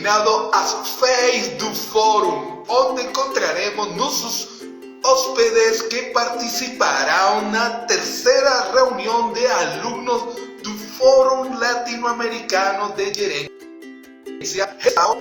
denominado as FEIs do Fórum, onde encontraremos nossos hóspedes que participarão na terceira reunião de alunos do Fórum Latino-Americano de Gerência e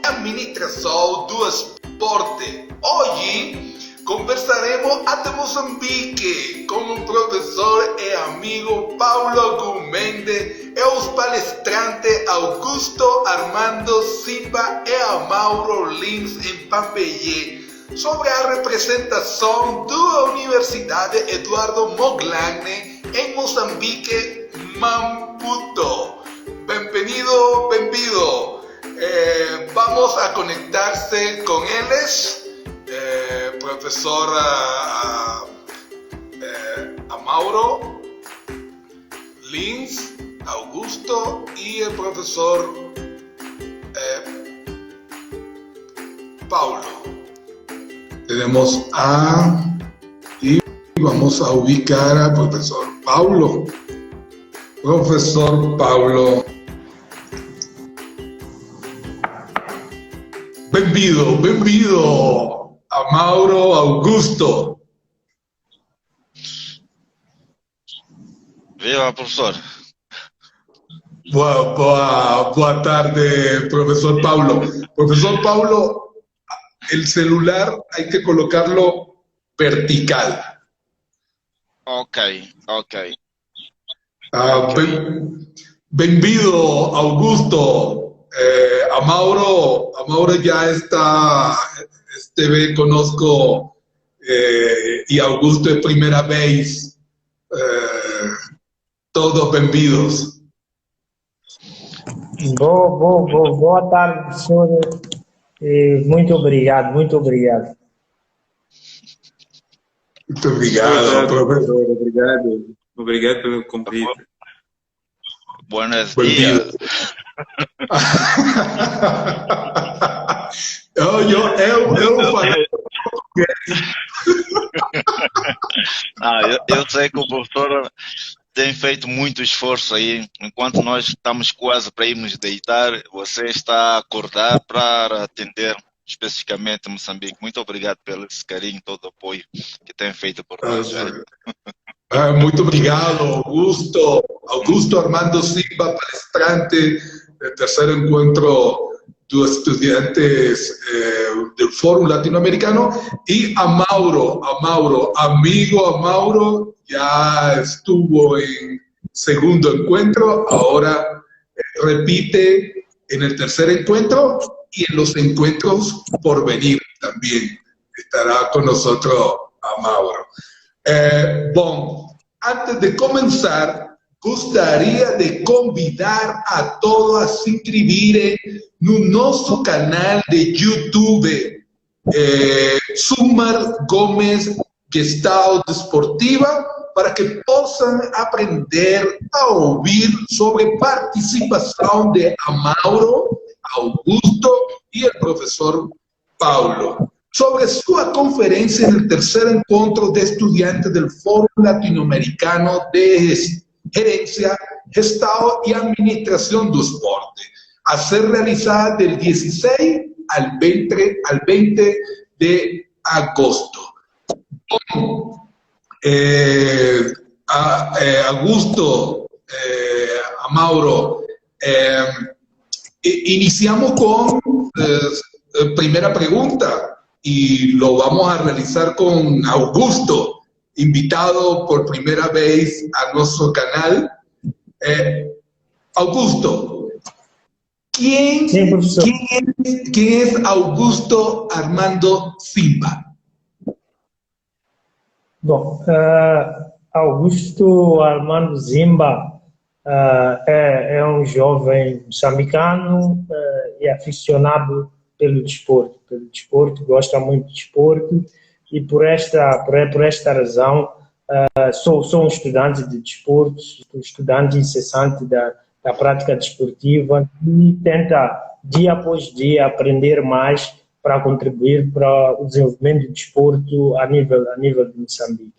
Administração do Esporte. Hoje conversaremos até Moçambique com o professor e amigo Paulo Gumende e os palestrantes Augusto Armando Simba e Amauro Lins em Pampelhé sobre a representação da Universidade Eduardo Mondlane em Moçambique, Maputo. Bem-vindo. Vamos a conectar-se com eles. Professor Amauro Lins, Augusto y el profesor Paulo. Tenemos y vamos a ubicar al profesor Paulo. Profesor Paulo. Bem-vindo. Amauro Augusto. Viva, professor. Boa tarde, profesor Paulo. Profesor Paulo, el celular hay que colocarlo vertical. Ok. Bem-vindo, Augusto. Amauro ya está... Te conozco y Augusto es primera vez. Todos bem-vindos. Boa tarde, professor. Muito obrigado. Muito obrigado, professor. Obrigado pelo convite. Buenos dias. Eu falei eu sei que o professor tem feito muito esforço aí. Enquanto nós estamos quase para irmos deitar, você está a acordar para atender especificamente Moçambique. Muito obrigado pelo esse carinho, todo o apoio que tem feito por nós. Muito obrigado, Augusto Armando Simba, palestrante del tercer encuentro de estudiantes del Fórum Latinoamericano, y Amauro, amigo Amauro, ya estuvo en segundo encuentro, ahora repite en el tercer encuentro y en los encuentros por venir también estará con nosotros Amauro. Antes de comenzar, gostaria de convidar a todos a se inscreverem no nosso canal de YouTube, Sumar Gomes Gestalt Esportiva, para que possam aprender a ouvir sobre participação de Amauro, Augusto e o professor Paulo, sobre sua conferência no terceiro encontro de estudiantes do Fórum Latino-Americano de Gerência, Gestão e Administração do Esporte, a ser realizada del 16 al 20 de agosto. Augusto, Amauro, iniciamos con primera pregunta y lo vamos a realizar con Augusto, invitado por primera vez a nuestro canal. Augusto, ¿quién es Augusto Armando Simba? Bom, Augusto Armando Simba é jovem moçambicano e aficionado pelo desporto, gosta muito de desporto, e por esta razão sou um estudante de desporto, estudante incessante da prática desportiva, e tenta dia após dia aprender mais para contribuir para o desenvolvimento do desporto a nível de Moçambique.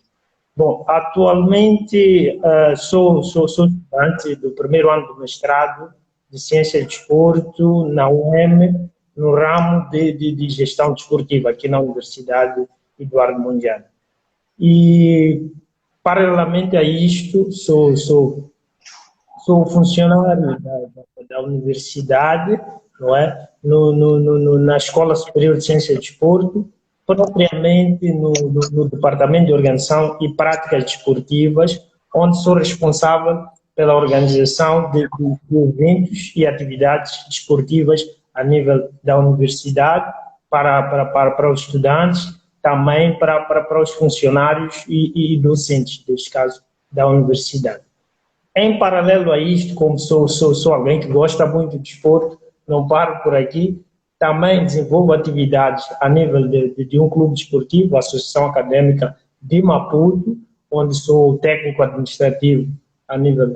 Bom, atualmente sou estudante do primeiro ano do mestrado de Ciência de Desporto na UEM, no ramo de gestão desportiva aqui na Universidade Eduardo Mondlane. E, paralelamente a isto, sou funcionário da universidade, não é? Na Escola Superior de Ciência e Desporto, propriamente no Departamento de Organização e Práticas Desportivas, onde sou responsável pela organização de eventos e atividades desportivas a nível da universidade, para os estudantes, também para os funcionários e docentes, neste caso, da universidade. Em paralelo a isto, como sou alguém que gosta muito de desporto, não paro por aqui, também desenvolvo atividades a nível de um clube desportivo, a Associação Académica de Maputo, onde sou técnico administrativo a nível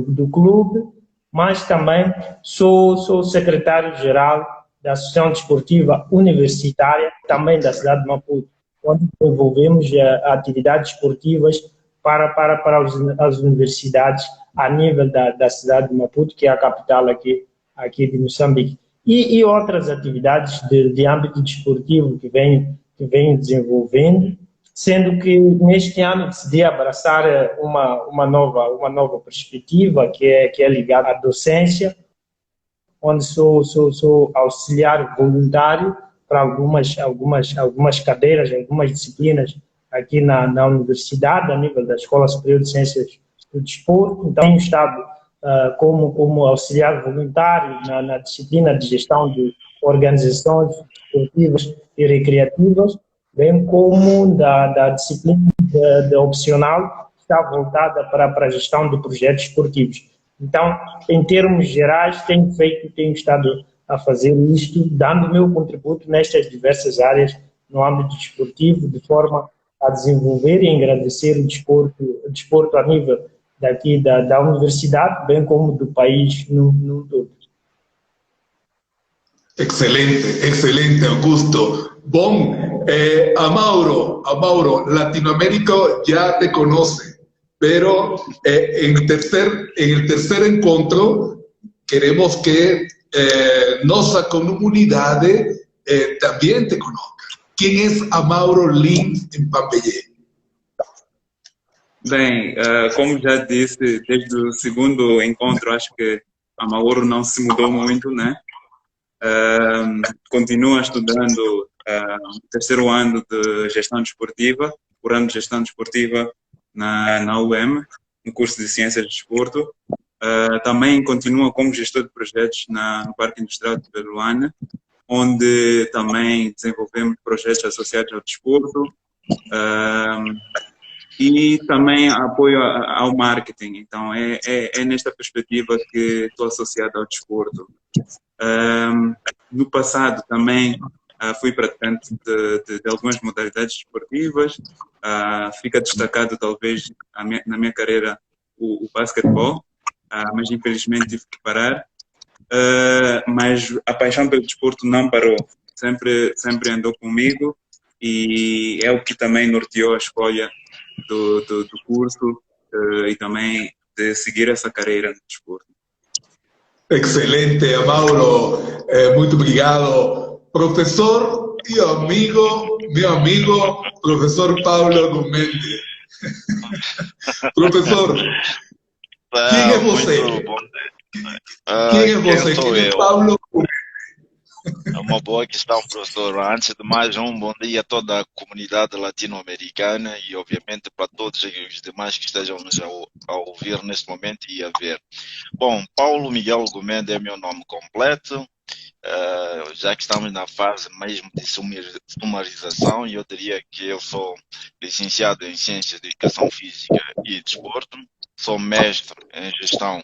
do clube, mas também sou secretário-geral da Associação Desportiva Universitária, também da cidade de Maputo, onde desenvolvemos atividades esportivas para as universidades a nível da cidade de Maputo, que é a capital aqui de Moçambique. E outras atividades de âmbito desportivo que vem desenvolvendo, sendo que neste ano decidi abraçar uma nova perspectiva que é ligada à docência, onde sou auxiliar voluntário para algumas cadeiras, algumas disciplinas aqui na universidade, a nível da Escola Superior de Ciências do Desporto. Então, tenho estado como auxiliar voluntário na disciplina de gestão de organizações esportivas e recreativas, bem como da disciplina de opcional, que está voltada para a gestão de projetos esportivos. Então, em termos gerais, tenho estado a fazer isto, dando o meu contributo nestas diversas áreas no âmbito desportivo, de forma a desenvolver e engrandecer o desporto a nível daqui da universidade, bem como do país no todo. Excelente, Augusto. Bom, a Mauro, Latinoamérica ya te conoce, pero en el tercer encuentro queremos que nuestra comunidad también te conozca. ¿Quién es Amauro Lins em Pampelhé? Bem, como já disse, desde o segundo encontro, acho que a Mauro não se mudou muito, né? Continua estudando o terceiro ano de gestão desportiva, por ano de gestão desportiva na UEM, no curso de Ciências de Desporto. Também continua como gestor de projetos no Parque Industrial de Beluane, onde também desenvolvemos projetos associados ao desporto. E também apoio ao marketing. Então, é nesta perspectiva que estou associado ao desporto. No passado também fui praticante de algumas modalidades desportivas. Fica destacado, talvez, na minha carreira, o basquetebol, mas infelizmente tive que parar. Mas a paixão pelo desporto não parou. Sempre andou comigo e é o que também norteou a escolha do curso e também de seguir essa carreira no desporto. Excelente, Mauro. Muito obrigado. Professor e meu amigo, professor Paulo Gomendi. Professor, quem é você? Quem é você? Quem é Paulo Gomendi? É uma boa questão, professor. Antes de mais, um bom dia a toda a comunidade latino-americana e, obviamente, para todos os demais que estejam nos a ouvir neste momento e a ver. Bom, Paulo Miguel Gomendi é meu nome completo. Já que estamos na fase mesmo de sumarização, eu diria que eu sou licenciado em Ciências de Educação Física e Desporto, sou mestre em Gestão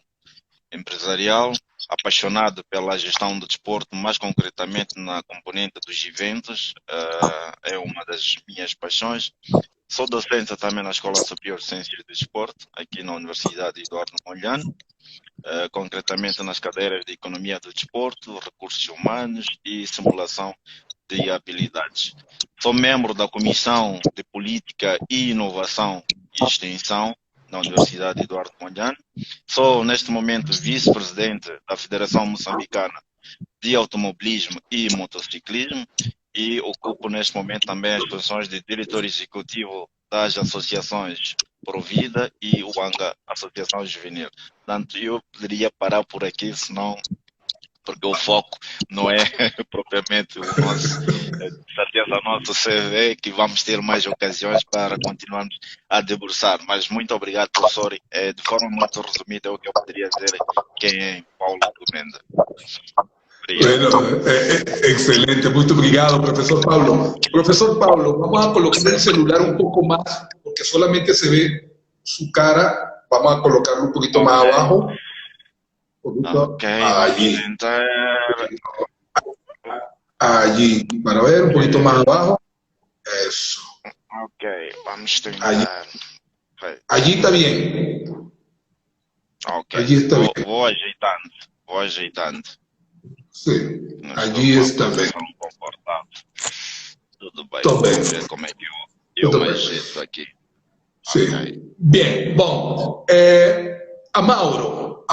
Empresarial, apaixonado pela gestão do desporto, mais concretamente na componente dos eventos, é uma das minhas paixões. Sou docente também na Escola Superior de Ciências do Desporto, aqui na Universidade Eduardo Mondlane, concretamente nas cadeiras de Economia do Desporto, Recursos Humanos e Simulação de Habilidades. Sou membro da Comissão de Política e Inovação e Extensão na Universidade Eduardo Mondlane. Sou, neste momento, vice-presidente da Federação Moçambicana de automobilismo e motociclismo e ocupo neste momento também as posições de diretor executivo das associações Provida e o ANGA, Associação Juvenil. Portanto, eu poderia parar por aqui, senão, porque o foco não é propriamente o nosso, de certeza, o nosso CV, que vamos ter mais ocasiões para continuarmos a debruçar. Mas muito obrigado, professor. De forma muito resumida, é o que eu poderia dizer quem é Paulo Comenda. Bueno, excelente, muito obrigado, profesor Pablo. Profesor Pablo, vamos a colocar el celular un poco más, porque solamente se ve su cara. Vamos a colocarlo un poquito más abajo. Ok, allí. Intentar... Allí, para ver, un poquito más abajo. Eso. Ok, vamos tentar. Allí está bien. Ok, Allí está bien. Vou ajeitando. Sí, allí está bien. Tudo bem. Tô bem. Vamos ver como é que eu me ajeito aqui. Sí. Okay. Bien, bom. Amauro,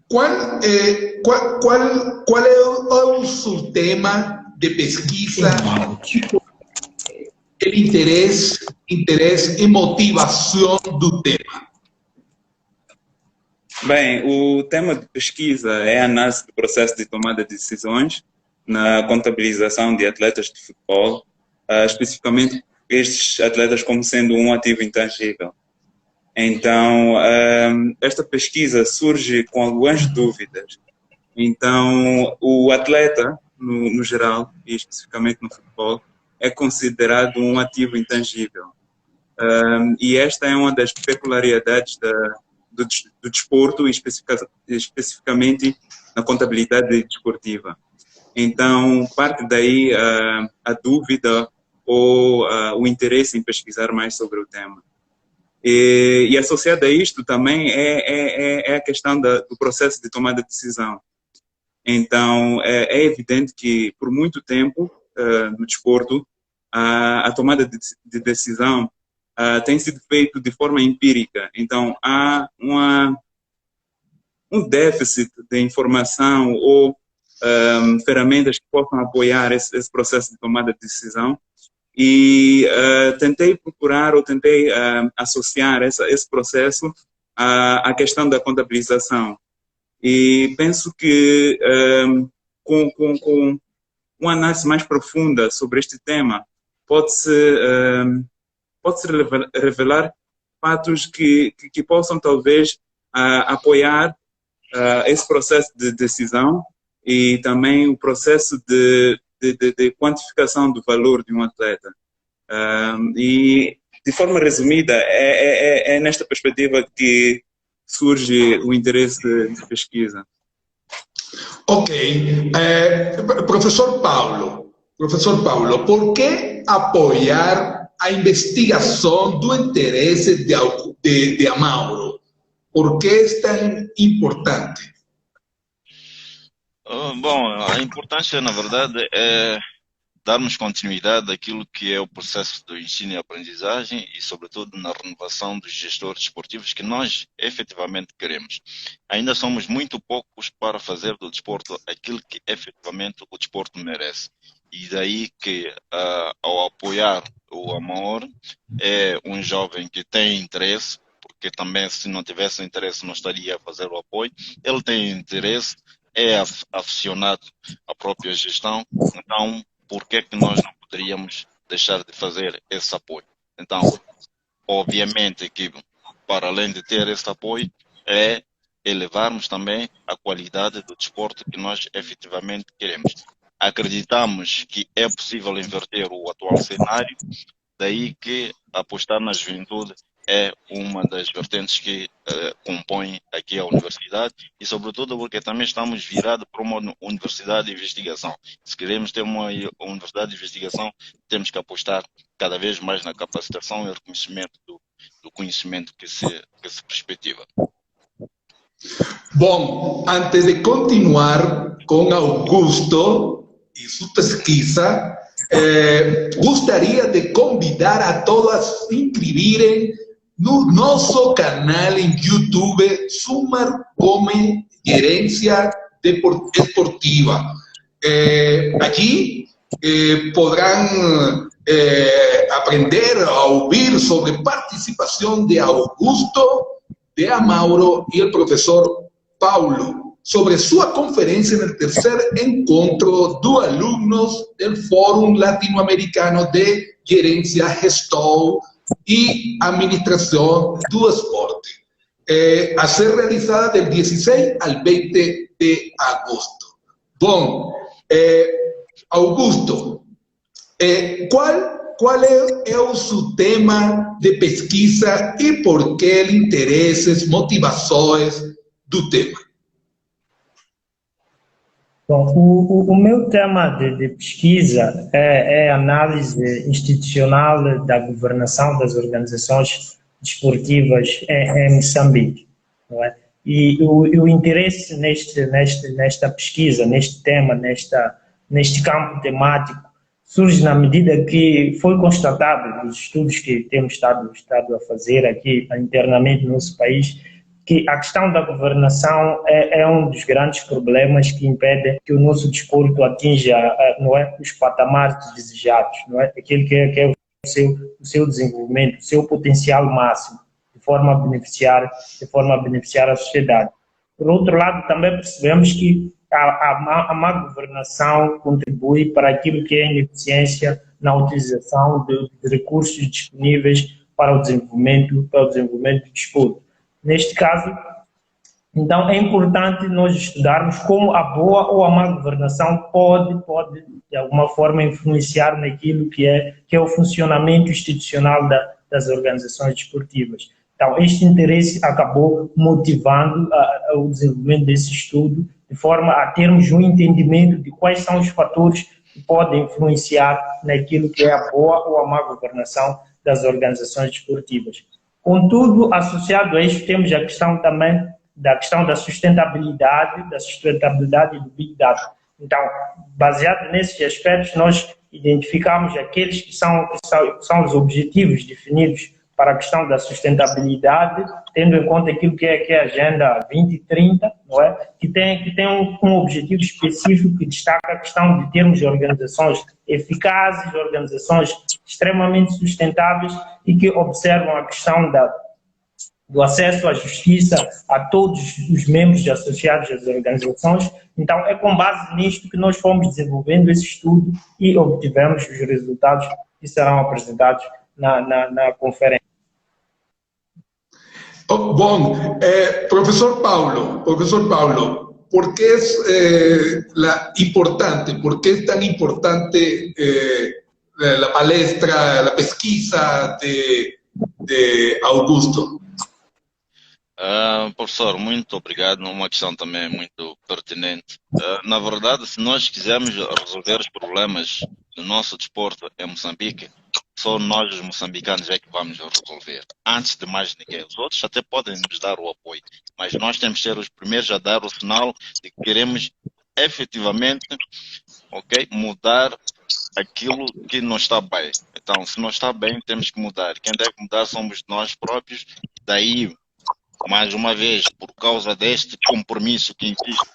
¿cuál es su tema de pesquisa, el interés y motivación do tema? Bem, o tema de pesquisa é a análise do processo de tomada de decisões na contabilização de atletas de futebol, especificamente estes atletas como sendo um ativo intangível. Então, esta pesquisa surge com algumas dúvidas. Então, o atleta, no geral, e especificamente no futebol, é considerado um ativo intangível. E esta é uma das peculiaridades do desporto, especificamente na contabilidade desportiva. Então, parte daí a dúvida ou o interesse em pesquisar mais sobre o tema. E associado a isto também é a questão do processo de tomada de decisão. Então, é evidente que, por muito tempo, no desporto, a tomada de decisão tem sido feita de forma empírica. Então, há um déficit de informação ou ferramentas que possam apoiar esse processo de tomada de decisão. E tentei procurar ou tentei associar esse processo à questão da contabilização. E penso que com uma análise mais profunda sobre este tema pode-se revelar fatos que possam talvez apoiar esse processo de decisão e também o processo de quantificação do valor de um atleta. E, de forma resumida, é nesta perspectiva que surge o interesse de pesquisa. Ok. Professor Paulo, por que apoiar a investigação do interesse de Amauro? Por que é tão importante? Bom, a importância, na verdade, é darmos continuidade àquilo que é o processo do ensino e aprendizagem e, sobretudo, na renovação dos gestores desportivos que nós efetivamente queremos. Ainda somos muito poucos para fazer do desporto aquilo que efetivamente o desporto merece. E daí que, ao apoiar o Amauro, é um jovem que tem interesse, porque também se não tivesse interesse não estaria a fazer o apoio. Ele tem interesse, é aficionado à própria gestão, então por que nós não poderíamos deixar de fazer esse apoio? Então, obviamente que para além de ter esse apoio, é elevarmos também a qualidade do desporto que nós efetivamente queremos. Acreditamos que é possível inverter o atual cenário, daí que apostar na juventude é uma das vertentes que compõe aqui a universidade e, sobretudo, porque também estamos virados para uma universidade de investigação. Se queremos ter uma universidade de investigação, temos que apostar cada vez mais na capacitação e reconhecimento do conhecimento que se perspectiva. Bom, antes de continuar com Augusto e sua pesquisa, gostaria de convidar a todos a se inscreverem no nosso canal em YouTube, Sumar Gomes Gerência Esportiva. Aqui podrán aprender a oír sobre participación de Augusto, de Amauro y el profesor Paulo sobre su conferencia en el tercer encuentro de alumnos del Fórum Latinoamericano de Gerencia, Gestão y Administración do Esporte, a ser realizada del 16 al 20 de agosto. Bom, Augusto, ¿cuál es su tema de pesquisa y por qué el intereses, motivações do tema? Bom, o meu tema de pesquisa é análise institucional da governação das organizações desportivas em Moçambique, não é? E o interesse nesta pesquisa, neste tema, neste campo temático, surge na medida que foi constatado nos estudos que temos estado a fazer aqui internamente no nosso país, que a questão da governação é um dos grandes problemas que impede que o nosso desporto atinja, não é, os patamares desejados, não é, aquele que é o seu desenvolvimento, o seu potencial máximo, de forma a beneficiar a sociedade. Por outro lado, também percebemos que a má governação contribui para aquilo que é a ineficiência na utilização de recursos disponíveis para o desenvolvimento do desporto. Neste caso, então, é importante nós estudarmos como a boa ou a má governação pode de alguma forma, influenciar naquilo que é o funcionamento institucional das organizações desportivas. Então, este interesse acabou motivando o desenvolvimento desse estudo, de forma a termos um entendimento de quais são os fatores que podem influenciar naquilo que é a boa ou a má governação das organizações desportivas. Contudo, associado a isso, temos a questão também da sustentabilidade do Big Data. Então, baseado nesses aspectos, nós identificamos aqueles que são os objetivos definidos para a questão da sustentabilidade, tendo em conta aquilo que é a Agenda 2030, não é? que tem um objetivo específico que destaca a questão de termos organizações eficazes, organizações extremamente sustentáveis e que observam a questão do acesso à justiça a todos os membros associados às organizações. Então, é com base nisto que nós fomos desenvolvendo esse estudo e obtivemos os resultados que serão apresentados na conferência. Bom, professor Paulo, ¿por qué es por qué es tan importante la palestra, la pesquisa de Augusto? Professor, muito obrigado. Uma questão também muito pertinente. Na verdade, se nós quisermos resolver os problemas do nosso desporto em Moçambique, só nós, os moçambicanos, é que vamos resolver. Antes de mais ninguém. Os outros até podem nos dar o apoio, mas nós temos que ser os primeiros a dar o sinal de que queremos efetivamente, mudar aquilo que não está bem. Então, se não está bem, temos que mudar. Quem deve mudar somos nós próprios. Daí, mais uma vez, por causa deste compromisso que existe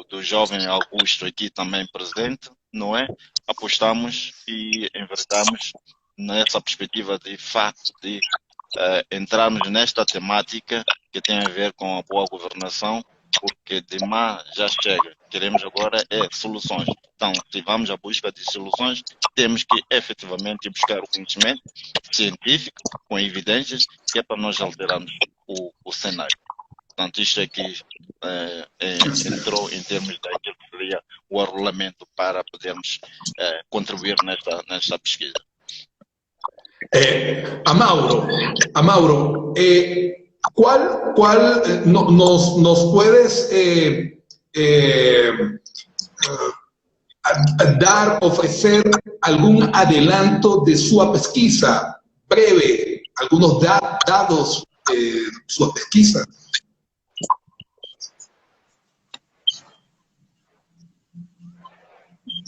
do jovem Augusto aqui também presente, não é? Apostamos e enverdamos nessa perspectiva de facto de entrarmos nesta temática que tem a ver com a boa governação, porque de má já chega. Queremos agora soluções. Então, se vamos à busca de soluções, temos que efetivamente buscar o conhecimento científico, com evidências, que é para nós alterarmos o cenário. Portanto, isto aqui entrou em termos daquilo que seria o arrolamento para podermos contribuir nesta pesquisa. Amauro, ¿cuál nos puedes ofrecer algún adelanto de su pesquisa breve, algunos dados de su pesquisa?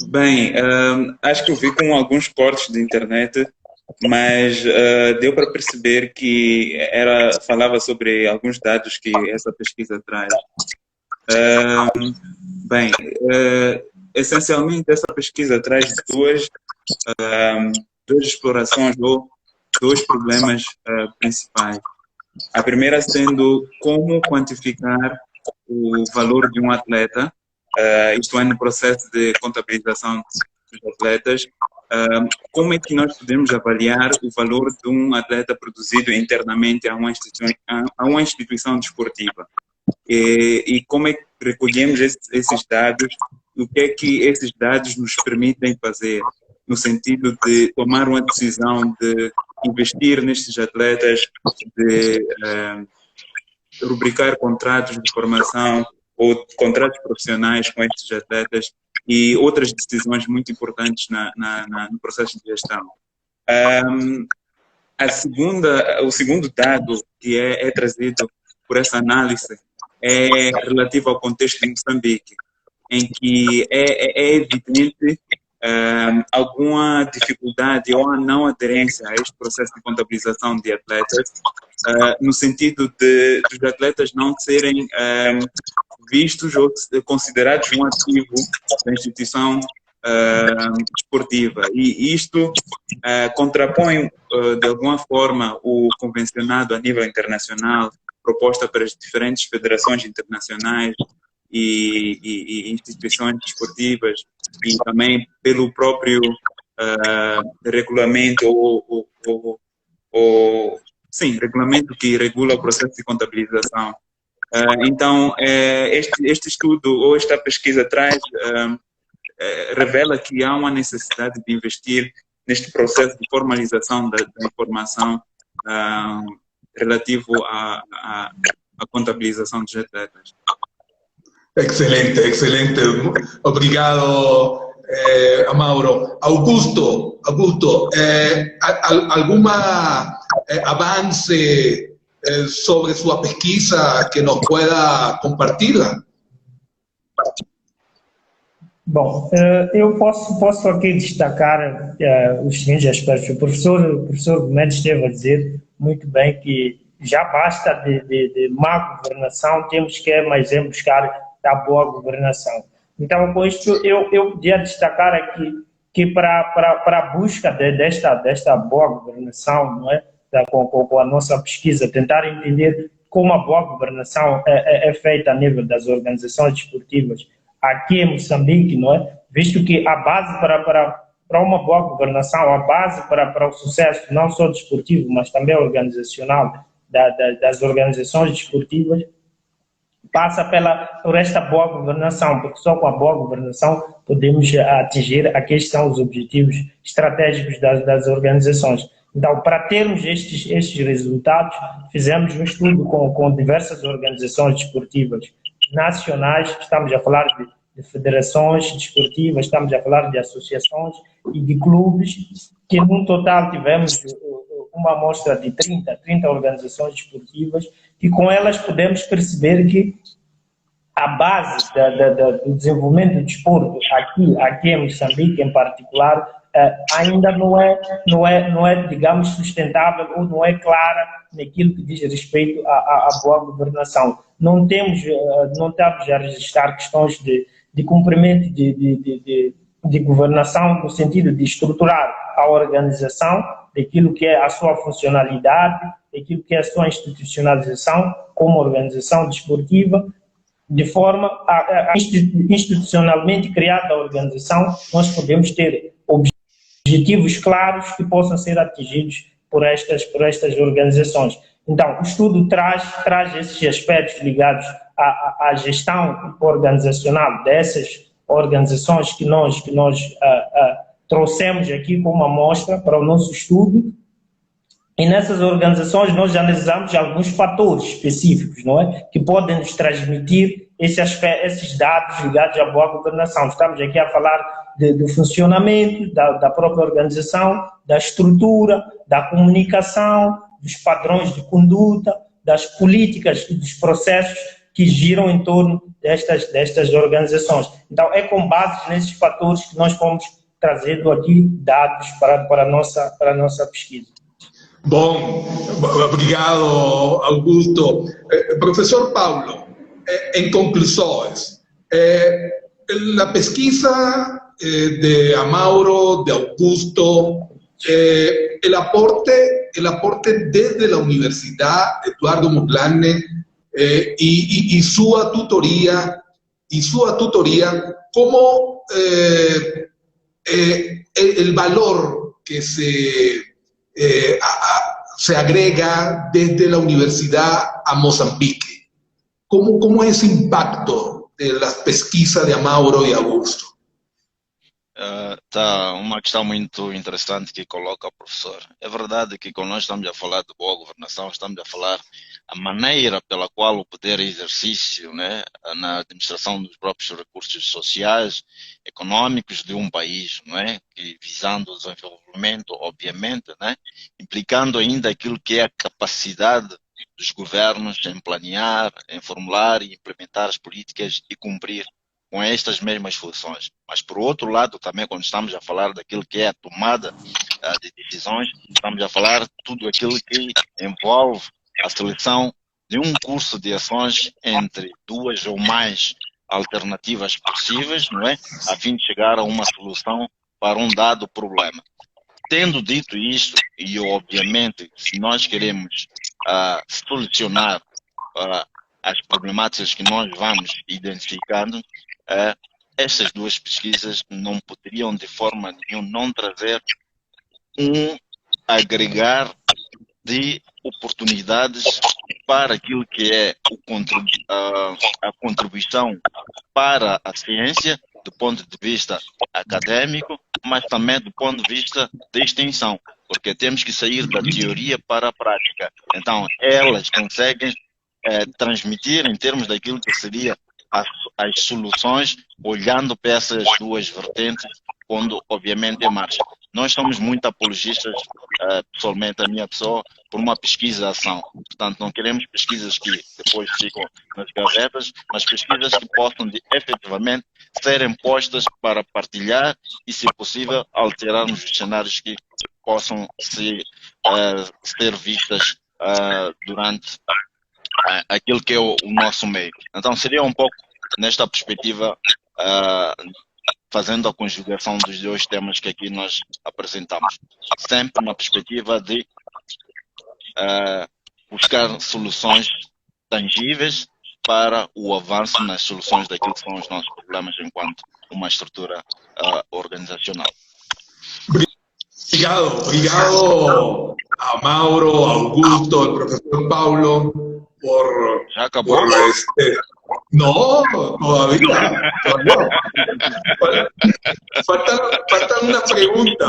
Bem, acho que eu vi com alguns cortes de internet mas deu para perceber que falava sobre alguns dados que essa pesquisa traz. Bem, essencialmente essa pesquisa traz duas explorações ou dois problemas principais. A primeira sendo como quantificar o valor de um atleta, isto é, no processo de contabilização dos atletas, como é que nós podemos avaliar o valor de um atleta produzido internamente a uma instituição desportiva. E como é que recolhemos esses dados, o que é que esses dados nos permitem fazer, no sentido de tomar uma decisão de investir nestes atletas, de rubricar contratos de formação ou contratos profissionais com estes atletas e outras decisões muito importantes no processo de gestão. O segundo dado que é trazido por essa análise é relativo ao contexto de Moçambique, em que é evidente alguma dificuldade ou a não aderência a este processo de contabilização de atletas, no sentido dos atletas não serem vistos ou considerados um ativo da instituição desportiva. E isto contrapõe, de alguma forma, o convencionado a nível internacional, proposta para as diferentes federações internacionais e instituições desportivas, e também pelo próprio regulamento regulamento que regula o processo de contabilização. Então, este estudo ou esta pesquisa revela que há uma necessidade de investir neste processo de formalização da informação relativo à contabilização dos atletas. Excelente, excelente. Obrigado, Mauro. Augusto, ¿alguna avance sobre su pesquisa que nos pueda compartirla? Bom, eu posso aqui destacar os seguintes aspectos. O professor Mendes esteve a dizer muito bem que já basta de má governação, temos que mais buscar a boa governação. Então, com isto, eu podia destacar aqui que para a busca desta boa governação, não é? Com a nossa pesquisa, tentar entender como a boa governação é feita a nível das organizações desportivas aqui em Moçambique, não é? Visto que a base para uma boa governação, a base para o sucesso, não só desportivo, mas também organizacional das organizações desportivas, passa por esta boa governação, porque só com a boa governação podemos atingir aqueles que são os objetivos estratégicos das organizações. Então, para termos estes resultados, fizemos um estudo com diversas organizações desportivas nacionais, estamos a falar de federações desportivas, estamos a falar de associações e de clubes, que no total tivemos uma amostra de 30 organizações desportivas, e com elas podemos perceber que a base do desenvolvimento do desporto aqui em Moçambique em particular ainda não é, digamos, sustentável ou não é clara naquilo que diz respeito à boa governação. Não estamos a registrar questões de cumprimento de governação no sentido de estruturar a organização, daquilo que é a sua funcionalidade, daquilo que é a sua institucionalização como organização desportiva, de forma institucionalmente criada a organização, nós podemos ter objetivos claros que possam ser atingidos por estas organizações. Então, o estudo traz esses aspectos ligados à gestão organizacional dessas organizações que nós trouxemos aqui como amostra para o nosso estudo. E nessas organizações nós analisamos alguns fatores específicos, não é? Que podem nos transmitir esses dados ligados à boa governação. Estamos aqui a falar do funcionamento da própria organização, da estrutura, da comunicação, dos padrões de conduta, das políticas e dos processos que giram em torno destas organizações. Então, é com base nesses fatores que nós fomos trazendo aqui dados para a nossa pesquisa. Bom, obrigado, Augusto. Professor Paulo, em conclusões, a pesquisa de Amauro, de Augusto, el aporte desde la Universidad Eduardo Mondlane y su tutoría, como el valor que se agrega desde la universidad a Mozambique. ¿Cómo es ese impacto de las pesquisas de Amauro y Augusto? Tá uma questão muito interessante que coloca o professor. É verdade que quando nós estamos a falar de boa governação, estamos a falar a maneira pela qual o poder e exercício, né, na administração dos próprios recursos sociais, econômicos de um país, não é, que visando o desenvolvimento, obviamente, né, implicando ainda aquilo que é a capacidade dos governos em planear, em formular e implementar as políticas e cumprir com estas mesmas funções. Mas, por outro lado, também, quando estamos a falar daquilo que é a tomada de decisões, estamos a falar de tudo aquilo que envolve a seleção de um curso de ações entre duas ou mais alternativas possíveis, não é? A fim de chegar a uma solução para um dado problema. Tendo dito isto, e obviamente, se nós queremos solucionar as problemáticas que nós vamos identificando, estas duas pesquisas não poderiam de forma nenhuma não trazer um agregar de oportunidades para aquilo que é a contribuição para a ciência do ponto de vista acadêmico, mas também do ponto de vista de extensão, porque temos que sair da teoria para a prática. Então, elas conseguem transmitir em termos daquilo que seria as soluções, olhando para essas duas vertentes, quando obviamente é marcha. Nós somos muito apologistas, pessoalmente a minha pessoa, por uma pesquisa-ação. Portanto, não queremos pesquisas que depois ficam nas gavetas, mas pesquisas que possam efetivamente serem postas para partilhar e, se possível, alterarmos os cenários que possam ser vistas durante aquilo que é o nosso meio. Então, seria um pouco nesta perspectiva, fazendo a conjugação dos dois temas que aqui nós apresentamos. Sempre na perspectiva de buscar soluções tangíveis para o avanço nas soluções daquilo que são os nossos problemas enquanto uma estrutura organizacional. Obrigado a Mauro, a Augusto, al profesor Paulo por no, todavía. Faltan unas preguntas.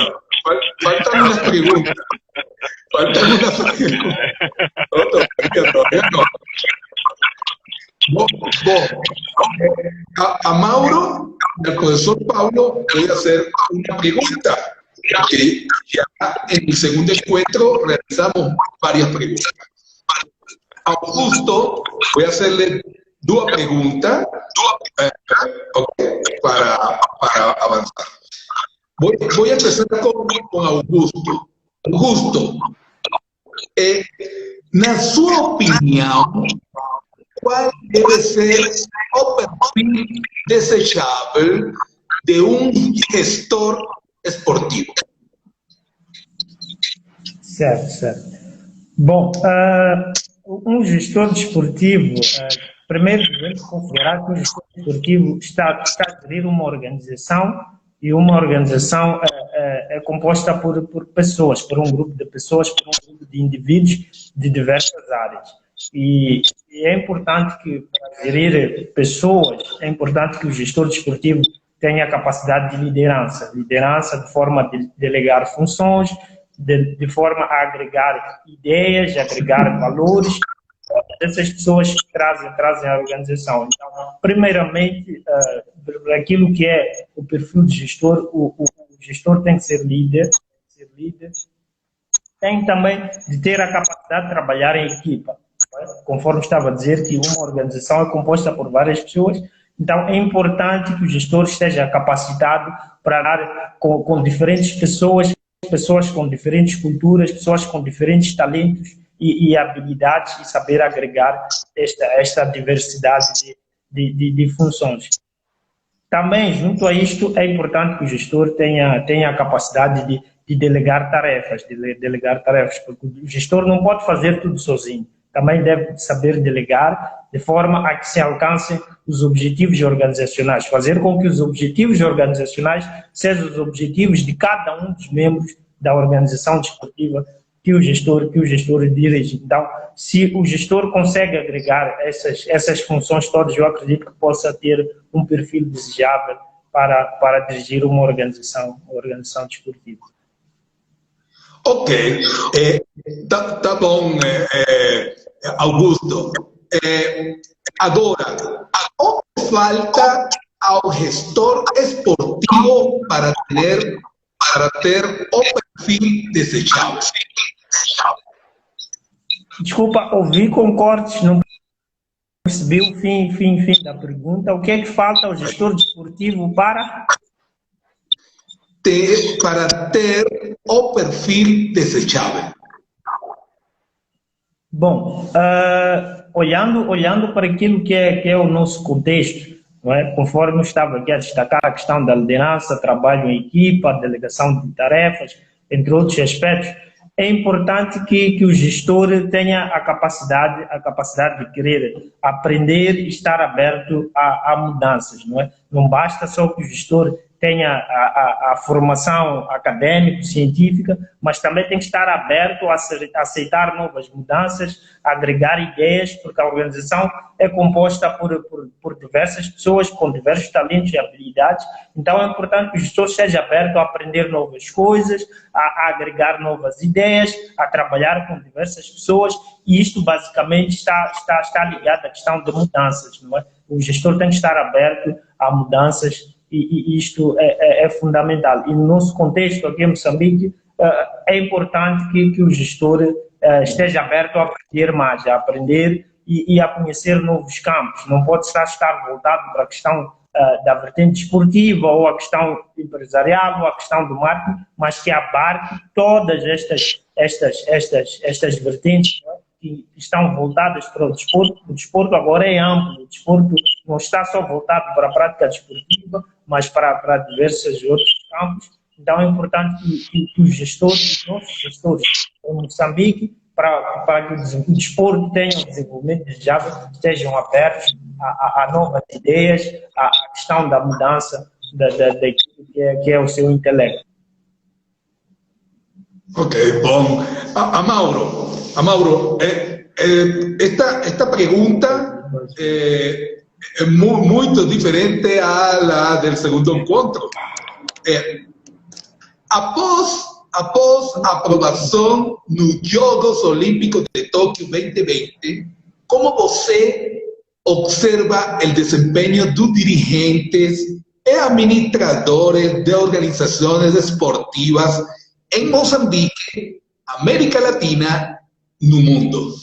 Todavía no. A Mauro, al profesor Paulo, voy a hacer una pregunta. Que ya en el segundo encuentro realizamos varias preguntas. A Augusto voy a hacerle dos preguntas para avanzar. Voy a empezar con Augusto. Augusto, na sua opinião, qual deve ser o perfil desejável de um gestor esportivo? Certo. Bom, um gestor desportivo, primeiro devemos considerar que o gestor desportivo está a gerir uma organização, e uma organização é composta por pessoas, por um grupo de pessoas, por um grupo de indivíduos de diversas áreas. E é importante que, para gerir pessoas, é importante que o gestor desportivo tenha a capacidade de liderança de forma de delegar funções, de forma a agregar ideias, agregar valores dessas pessoas que trazem a organização. Então, primeiramente, aquilo que é o perfil de gestor, o gestor tem que ser líder, tem também de ter a capacidade de trabalhar em equipa. Conforme estava a dizer, que uma organização é composta por várias pessoas Então, é importante que o gestor esteja capacitado para dar com diferentes pessoas, pessoas com diferentes culturas, pessoas com diferentes talentos e habilidades, e saber agregar esta diversidade de funções. Também, junto a isto, é importante que o gestor tenha a capacidade de delegar tarefas, porque o gestor não pode fazer tudo sozinho. Também deve saber delegar de forma a que se alcancem os objetivos organizacionais, fazer com que os objetivos organizacionais sejam os objetivos de cada um dos membros da organização desportiva que o gestor dirige. Então, se o gestor consegue agregar essas funções todas, eu acredito que possa ter um perfil desejável para dirigir uma organização desportiva. Ok, tá bom, Augusto. Agora, o que falta ao gestor esportivo para ter o perfil desejado? Desculpa, ouvi com cortes, não percebi o fim da pergunta. O que é que falta ao gestor desportivo para ter o perfil desejável? Bom, olhando para aquilo que é o nosso contexto, não é? Conforme eu estava aqui a destacar a questão da liderança, trabalho em equipa, delegação de tarefas, entre outros aspectos, é importante que o gestor tenha a capacidade de querer aprender e estar aberto a mudanças, não é? Não basta só que o gestor tenha a formação acadêmico-científica, mas também tem que estar aberto a aceitar novas mudanças, a agregar ideias, porque a organização é composta por diversas pessoas com diversos talentos e habilidades. Então é importante que o gestor esteja aberto a aprender novas coisas, a agregar novas ideias, a trabalhar com diversas pessoas, e isto basicamente está ligado à questão de mudanças, não é? O gestor tem que estar aberto a mudanças, e isto é fundamental. E no nosso contexto aqui em Moçambique, é importante que o gestor esteja aberto a aprender mais, a aprender e a conhecer novos campos. Não pode estar voltado para a questão da vertente esportiva, ou a questão empresarial, ou a questão do marketing, mas que abarque todas estas vertentes, não é? Que estão voltadas para o desporto. O desporto agora é amplo, o desporto não está só voltado para a prática desportiva, mas para diversos outros campos. Então é importante que os nossos gestores em Moçambique, para que o desporto tenha um desenvolvimento desejável, estejam abertos a novas ideias, à questão da mudança daquilo que é o seu intelecto. Ok, bom. Amauro, esta pergunta es muy diferente a la del segundo encontro. Após a aprovação nos Jogos Olímpicos de Tóquio 2020, como você observa o desempenho dos dirigentes e administradores de organizações esportivas em Moçambique, América Latina, no mundo?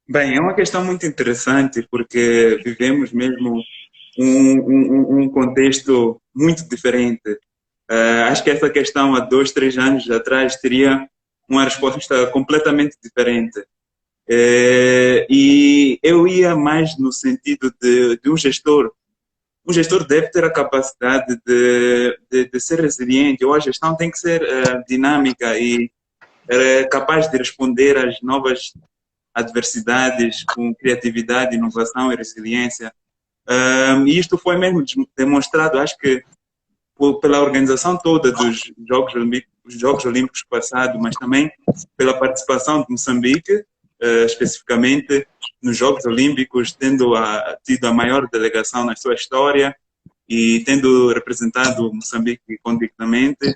Bem, é uma questão muito interessante, porque vivemos mesmo um contexto muito diferente. Acho que essa questão há 2, 3 anos atrás teria uma resposta completamente diferente. E eu ia mais no sentido de um gestor. Um gestor deve ter a capacidade de ser resiliente, ou a gestão tem que ser dinâmica e capaz de responder às novas adversidades com criatividade, inovação e resiliência. E isto foi mesmo demonstrado, acho que, pela organização toda dos Jogos Olímpicos passados, mas também pela participação de Moçambique, especificamente nos Jogos Olímpicos, tendo tido a maior delegação na sua história e tendo representado Moçambique convictamente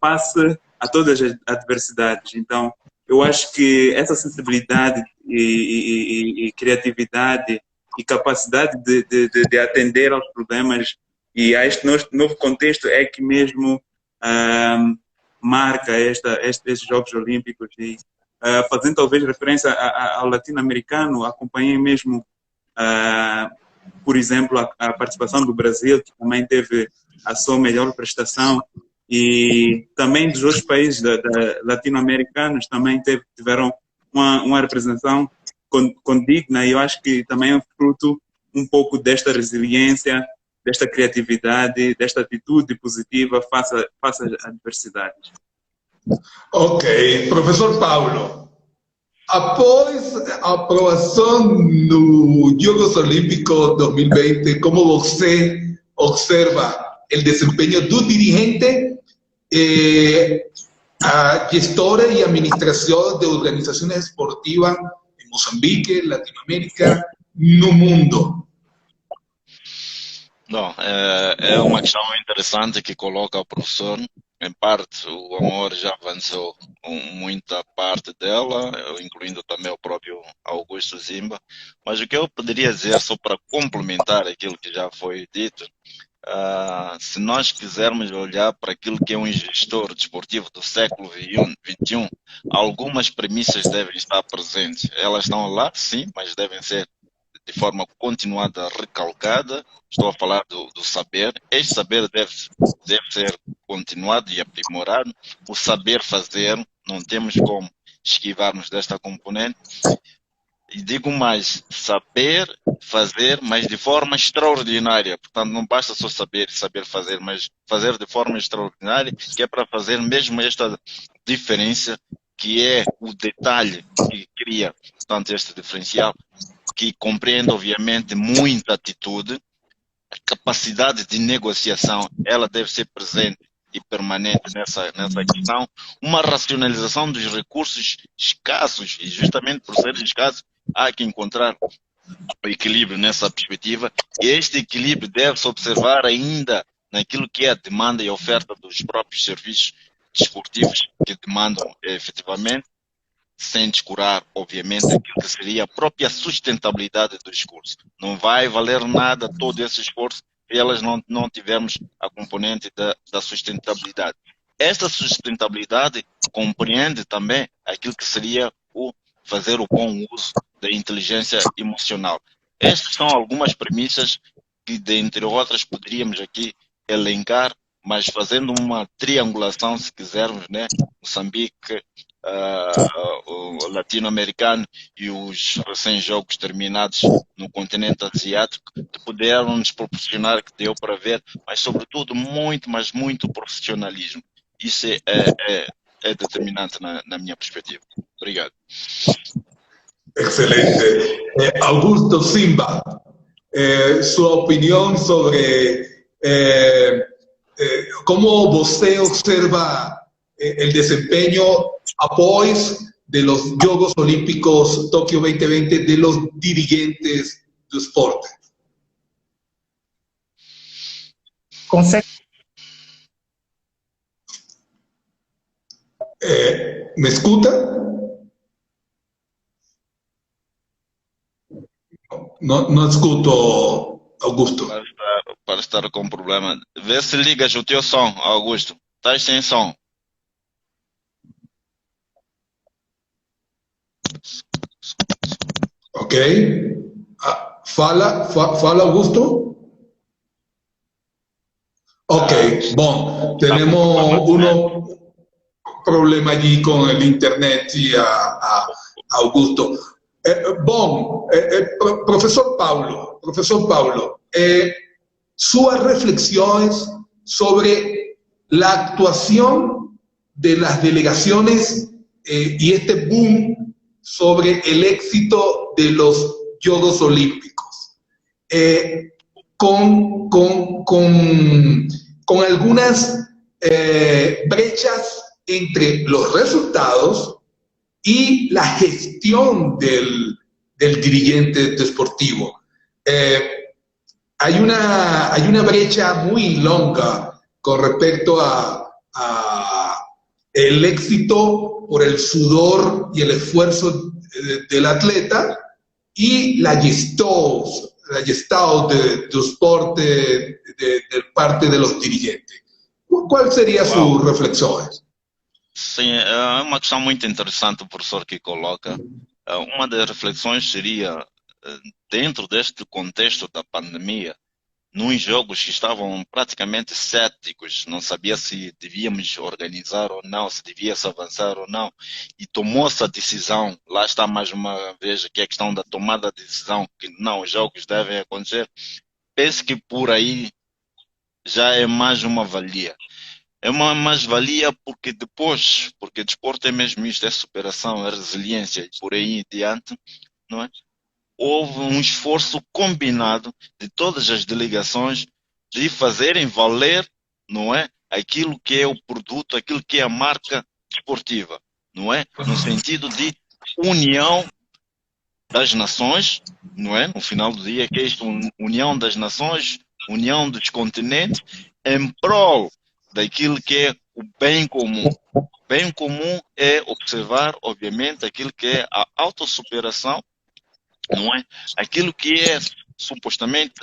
face a todas as adversidades. Então, eu acho que essa sensibilidade e criatividade e capacidade de atender aos problemas e a este novo contexto é que mesmo marca estes Jogos Olímpicos. E fazendo talvez referência ao latino-americano, acompanhei mesmo por exemplo, a participação do Brasil, que também teve a sua melhor prestação, e também dos outros países latino-americanos também tiveram uma representação condigna, e eu acho que também é fruto um pouco desta resiliência, desta criatividade, desta atitude positiva face às adversidades. Ok, professor Paulo, após a aprovação nos Jogos Olímpicos 2020, como você observa o desempenho do dirigente, a gestora e administração de organizações esportivas em Moçambique, Latinoamérica, no mundo? Não, é uma questão interessante que coloca o professor. Em parte, o Amor já avançou muita parte dela, incluindo também o próprio Augusto Zimba. Mas o que eu poderia dizer, só para complementar aquilo que já foi dito, se nós quisermos olhar para aquilo que é um gestor desportivo do século XXI, algumas premissas devem estar presentes. Elas estão lá, sim, mas devem ser de forma continuada recalcada. Estou a falar do saber. Este saber deve ser continuado e aprimorado. O saber fazer, não temos como esquivarmos desta componente. E digo mais, saber fazer, mas de forma extraordinária. Portanto, não basta só saber fazer, mas fazer de forma extraordinária, que é para fazer mesmo esta diferença, que é o detalhe que cria, portanto, este diferencial, que compreende, obviamente, muita atitude. A capacidade de negociação, ela deve ser presente e permanente nessa questão. Uma racionalização dos recursos escassos, e justamente por serem escassos, há que encontrar o equilíbrio nessa perspectiva. E este equilíbrio deve-se observar ainda naquilo que é a demanda e a oferta dos próprios serviços desportivos que demandam efetivamente, sem descurar, obviamente, aquilo que seria a própria sustentabilidade do discurso. Não vai valer nada todo esse esforço se elas não tivermos a componente da sustentabilidade. Esta sustentabilidade compreende também aquilo que seria o fazer o bom uso da inteligência emocional. Estas são algumas premissas que, dentre outras, poderíamos aqui elencar, mas fazendo uma triangulação, se quisermos, né? Moçambique, o latino-americano e os recém-jogos terminados no continente asiático, que puderam nos proporcionar, que deu para ver, mas sobretudo muito, mas muito profissionalismo. Isso é determinante na minha perspectiva. Obrigado. Excelente. Augusto Zimba, sua opinião sobre como você observa el desempeño após de los Juegos Olímpicos Tokio 2020 de los dirigentes do esporte? ¿Me escuta? No escuto, Augusto. Para estar com problema. Vê se ligas o teu som, Augusto. Estás sem som. Ok. Fala, Augusto. Ok, bom, tenemos un problema allí con el internet y a Augusto. Profesor Paulo, sus reflexiones sobre la actuación de las delegaciones y este boom sobre el éxito de los Juegos Olímpicos, con algunas brechas entre los resultados y la gestión del dirigente deportivo. Hay una brecha muy longa con respecto a el éxito por el sudor y el esfuerzo del atleta y la gestão de deporte de parte de los dirigentes. ¿Cuál sería su reflexión? Sim, é uma questão muito interessante o professor que coloca. Uma das reflexões seria dentro deste contexto da pandemia, nos jogos que estavam praticamente céticos, não sabia se devíamos organizar ou não, se devia se avançar ou não, e tomou-se a decisão, lá está mais uma vez que é a questão da tomada de decisão, que não, os jogos devem acontecer, penso que por aí já é mais uma valia. É uma mais-valia porque depois, porque desporto é mesmo isto, é superação, é resiliência, e por aí em diante, não é? Houve um esforço combinado de todas as delegações de fazerem valer, não é, aquilo que é o produto, aquilo que é a marca desportiva, não é? No sentido de união das nações, não é? No final do dia, que é isto, união das nações, união dos continentes, em prol daquilo que é o bem comum. Bem comum é observar, obviamente, aquilo que é a autossuperação, não é? Aquilo que é supostamente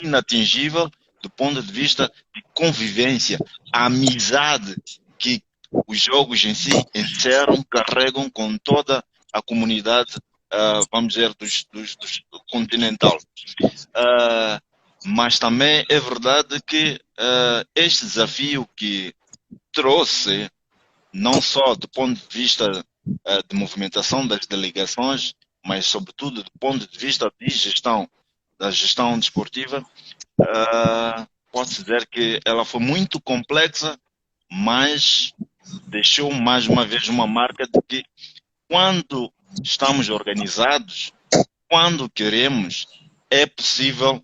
inatingível do ponto de vista de convivência, a amizade que os jogos em si encerram, carregam com toda a comunidade, vamos dizer, do continental. Mas também é verdade que este desafio que trouxe, não só do ponto de vista de movimentação das delegações, mas sobretudo do ponto de vista de gestão, da gestão desportiva, posso dizer que ela foi muito complexa, mas deixou mais uma vez uma marca de que quando estamos organizados, quando queremos, é possível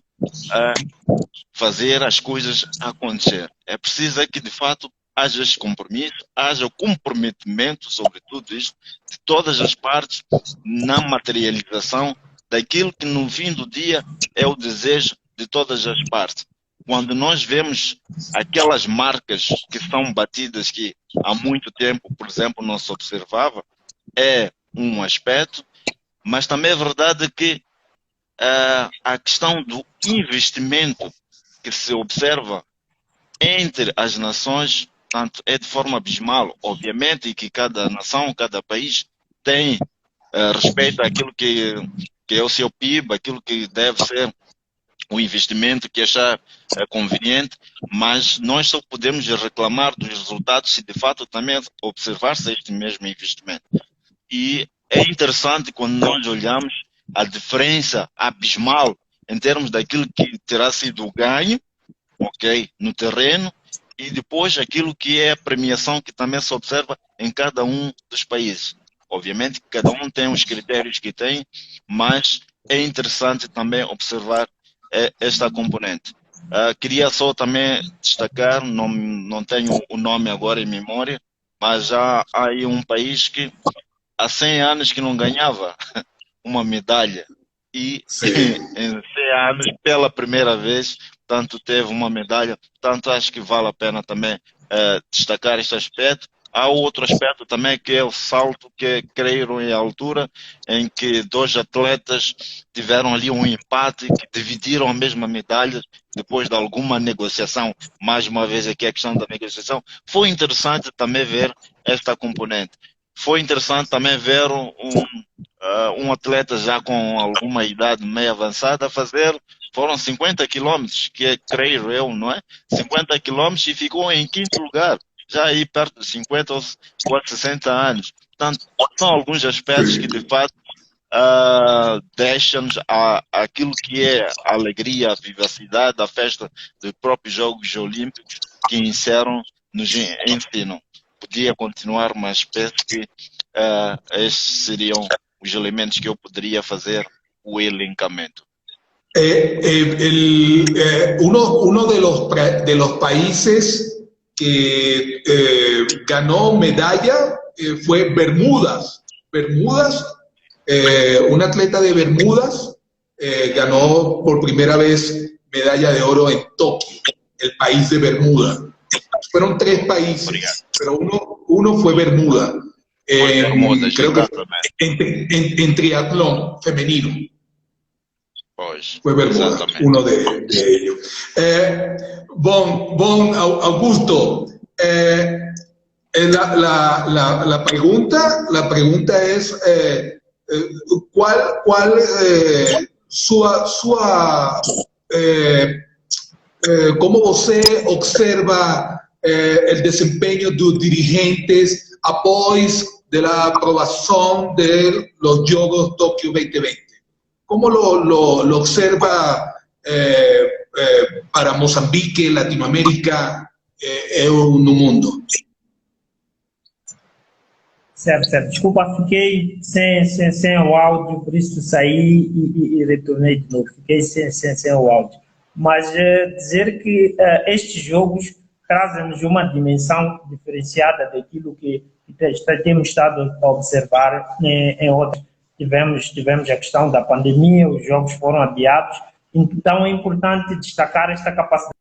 fazer as coisas acontecer. É preciso que, de fato, haja esse compromisso, haja o comprometimento sobre tudo isto, de todas as partes, na materialização daquilo que, no fim do dia, é o desejo de todas as partes. Quando nós vemos aquelas marcas que são batidas que há muito tempo, por exemplo, não se observava, é um aspecto, mas também é verdade que a questão do investimento que se observa entre as nações, tanto é de forma abismal, obviamente, e que cada nação, cada país tem respeito àquilo que é o seu PIB, aquilo que deve ser o investimento que achar conveniente, mas nós só podemos reclamar dos resultados se de fato também observar-se este mesmo investimento. E é interessante quando nós olhamos a diferença abismal em termos daquilo que terá sido o ganho, ok, no terreno, e depois aquilo que é a premiação que também se observa em cada um dos países. Obviamente que cada um tem os critérios que tem, mas é interessante também observar esta componente. Queria só também destacar, não tenho o nome agora em memória, mas já há aí um país que há 100 anos que não ganhava uma medalha e em 100 anos, pela primeira vez, tanto teve uma medalha, tanto acho que vale a pena também destacar este aspecto. Há outro aspecto também que é o salto que caíram em altura, em que 2 atletas tiveram ali um empate, que dividiram a mesma medalha depois de alguma negociação. Mais uma vez aqui a questão da negociação. Foi interessante também ver esta componente. Foi interessante também ver um atleta já com alguma idade meio avançada fazer, foram 50 quilômetros, que é, creio eu, não é? 50 quilômetros e ficou em 5º lugar, já aí perto de 50 ou quase 60 anos. Portanto, são alguns aspectos que de fato deixam-nos aquilo que é a alegria, a vivacidade, a festa dos próprios Jogos Olímpicos que nos ensinam. Podia continuar, mas penso que estes seriam os elementos que eu poderia fazer o elencamento. Uno de los países que ganó medalla fue Bermudas. Un atleta de Bermudas ganó por primera vez medalla de oro en Tokio, el país de Bermuda. Fueron 3 países, pero uno fue Bermuda. Creo que en triatlón femenino. Fue Bermuda, uno de ellos. Bom, Augusto, la pregunta es qual como você observa o desempenho dos dirigentes após da aprovação dos Jogos Tóquio 2020? Como lo observa para Moçambique, Latinoamérica e no mundo? Certo, certo. Desculpa, fiquei sem o áudio, por isso saí e retornei de novo. Fiquei sem o áudio. Mas dizer que estes jogos trazem-nos uma dimensão diferenciada daquilo que temos estado a observar em outros. Tivemos a questão da pandemia, os jogos foram adiados, então é importante destacar esta capacidade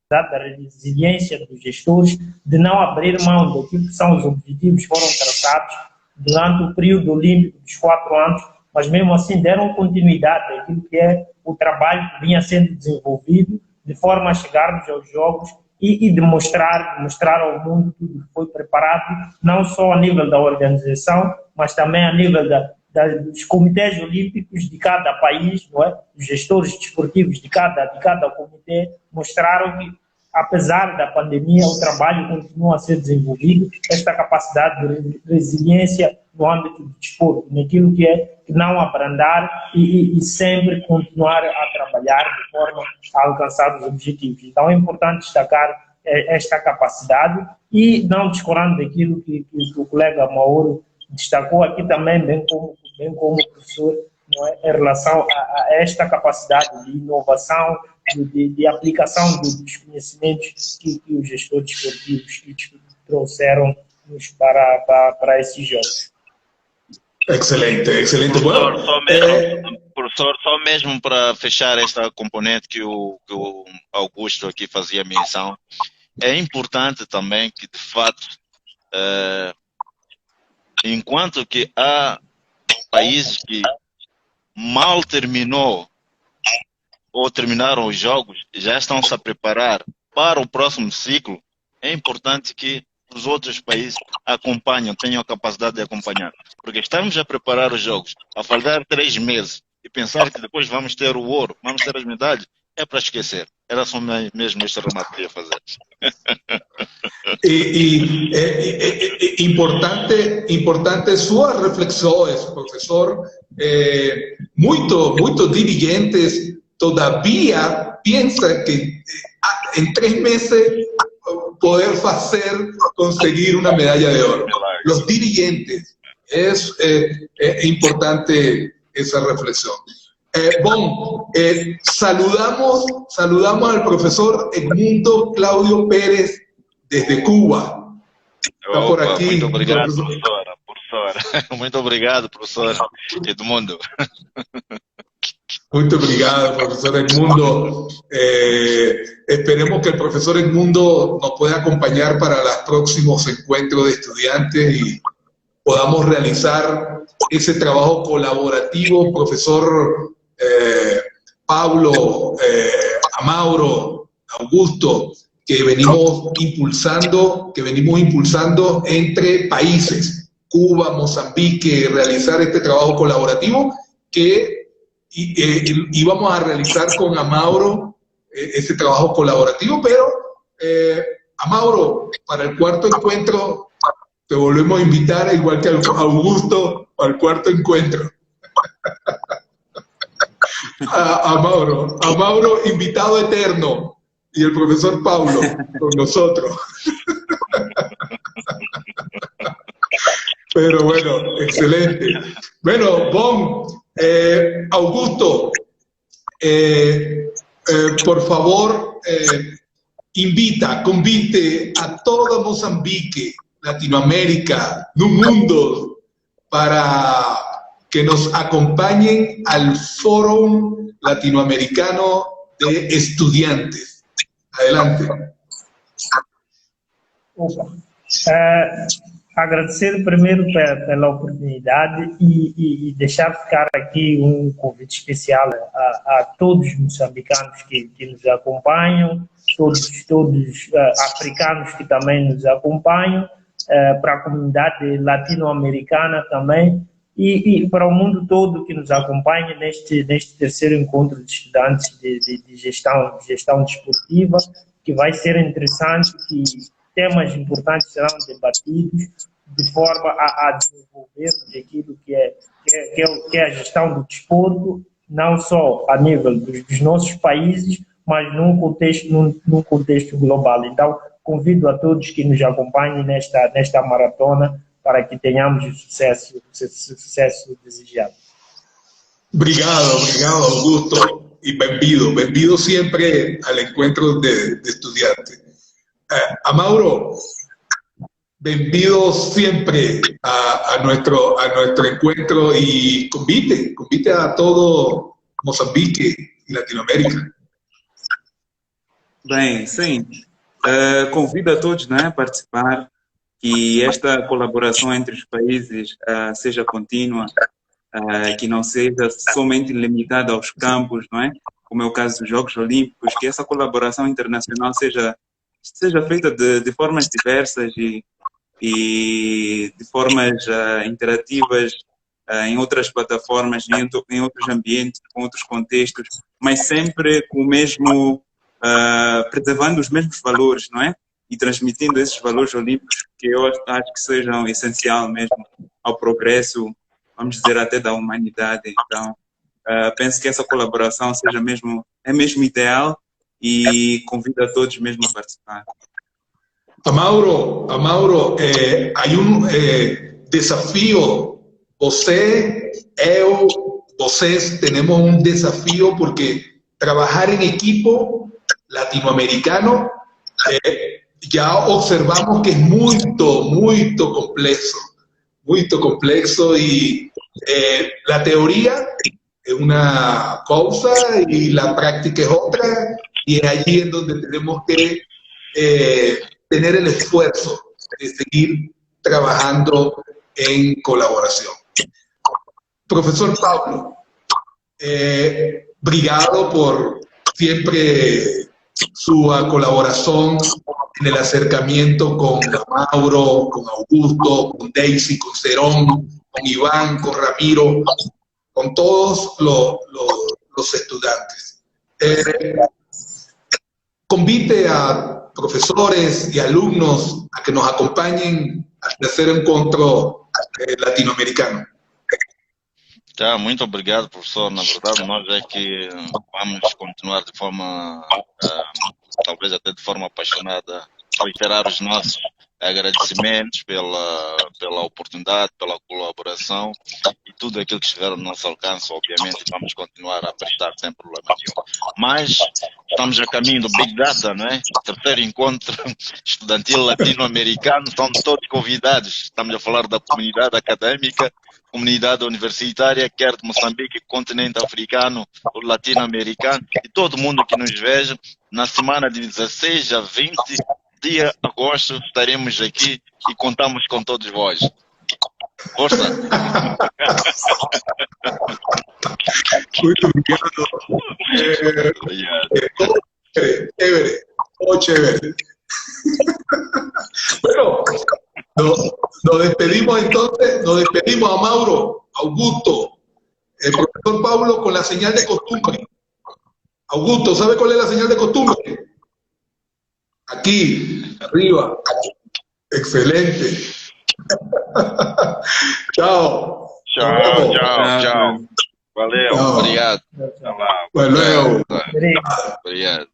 da resiliência dos gestores de não abrir mão daquilo que são os objetivos que foram traçados durante o período olímpico dos 4 anos, mas mesmo assim deram continuidade àquilo que é o trabalho que vinha sendo desenvolvido, de forma a chegarmos aos Jogos e de mostrar ao mundo tudo que foi preparado, não só a nível da organização, mas também a nível dos comitês olímpicos de cada país, não é? Os gestores desportivos de cada comitê mostraram que, apesar da pandemia, o trabalho continua a ser desenvolvido, esta capacidade de resiliência no âmbito do desporto, naquilo que é que não abrandar e sempre continuar a trabalhar de forma a alcançar os objetivos. Então é importante destacar esta capacidade e não descurando daquilo que o colega Mauro destacou aqui também, bem como professor, não é, em relação a esta capacidade de inovação, de aplicação dos conhecimentos que os gestores esportivos trouxeram-nos para esses jogos. Excelente, excelente. Professor, só mesmo para fechar esta componente que o Augusto aqui fazia menção, é importante também que, de fato, enquanto que há países que mal terminaram os jogos, já estão-se a preparar para o próximo ciclo, é importante que os outros países tenham a capacidade de acompanhar. Porque estamos a preparar os jogos, a faltar 3 meses, e pensar que depois vamos ter o ouro, vamos ter as medalhas, é para esquecer. Era só mesmo este remate que ia fazer. Importante suas reflexões, professor. Muitos dirigentes todavía pensam que em 3 meses poder conseguir una medalla de oro. Los dirigentes, es importante esa reflexión. Saludamos al profesor Edmundo Claudio Pérez desde Cuba. Está por aquí. Muito obrigado, professor. Muito obrigado, professor Edmundo. Muito obrigado, profesor Edmundo. Esperemos que el profesor Edmundo nos pueda acompañar para los próximos encuentros de estudiantes y podamos realizar ese trabajo colaborativo, profesor Pablo, Amauro, Augusto, que venimos impulsando entre países, Cuba, Mozambique, realizar este trabajo colaborativo que íbamos a realizar con Amauro ese trabajo colaborativo, pero Amauro, para el 4º encuentro te volvemos a invitar, igual que a Augusto, al 4º encuentro. A Mauro, invitado eterno, y el profesor Pablo con nosotros. Pero bueno, excelente. Bueno, Augusto, por favor, convite a toda Mozambique, Latinoamérica, no mundo, para que nos acompañen al Fórum Latinoamericano de Estudiantes. Adelante. Agradecer primeiro pela oportunidade e deixar ficar aqui um convite especial a todos os moçambicanos que nos acompanham, todos africanos que também nos acompanham, para a comunidade latino-americana também, e para o mundo todo que nos acompanha neste terceiro encontro de estudantes de gestão desportiva, que vai ser interessante, que temas importantes serão debatidos de forma a desenvolver aquilo que é a gestão do desporto, não só a nível dos nossos países, mas num contexto global. Então, convido a todos que nos acompanhem nesta maratona para que tenhamos o sucesso desejado. Obrigado, Augusto, y bienvenido siempre al encuentro de estudiantes. A Mauro, bienvenido siempre a nuestro encuentro y convite a todo Moçambique y Latinoamérica. Bem, sim. Convido a todos, né, a participar, que esta colaboração entre os países seja contínua, que não seja somente limitada aos campos, não é? Como é o caso dos Jogos Olímpicos, que essa colaboração internacional seja feita de formas diversas e de formas interativas em outras plataformas, em outros ambientes, com outros contextos, mas sempre com o mesmo, preservando os mesmos valores, não é? E transmitindo esses valores olímpicos que eu acho que sejam essencial mesmo ao progresso, vamos dizer, até da humanidade. Então, penso que essa colaboração é mesmo ideal e convido a todos mesmo a participar. A Mauro, hay un desafío. Vocês tenemos un desafío porque trabajar en equipo latinoamericano ya observamos que es muy complexo y la teoría es una cosa y la práctica es otra, y es allí en donde tenemos que tener el esfuerzo de seguir trabajando en colaboración. Profesor Pablo, obrigado por siempre su colaboración en el acercamiento con Mauro, con Augusto, con Daisy, con Cerón, con Iván, con Ramiro, con todos los estudiantes. Convite a profesores y alumnos a que nos acompañen al tercer encontro latino-americano. Muito obrigado, professor. Na verdade, nós é que vamos continuar de forma, talvez até de forma apaixonada, a reiterar os nossos agradecimentos pela oportunidade, pela colaboração e tudo aquilo que estiver ao nosso alcance. Obviamente, vamos continuar a prestar sem problema nenhum. Mas estamos a caminho do Big Data, não é? Terceiro encontro estudantil latino-americano, estão todos convidados. Estamos a falar da comunidade académica, comunidade universitária, quer de Moçambique, continente africano, ou latino-americano, e todo mundo que nos veja, na semana de 16 a 20 de agosto, estaremos aqui e contamos com todos vós. Força! Muito obrigado. Todo chévere. Bueno, nos despedimos entonces, a Mauro, Augusto, el profesor Pablo con la señal de costumbre. Augusto, ¿sabe cuál es la señal de costumbre? Aquí, arriba. Excelente. Chao. Tchau. Valeu, obrigado. Valeu. Obrigado. Obrigado.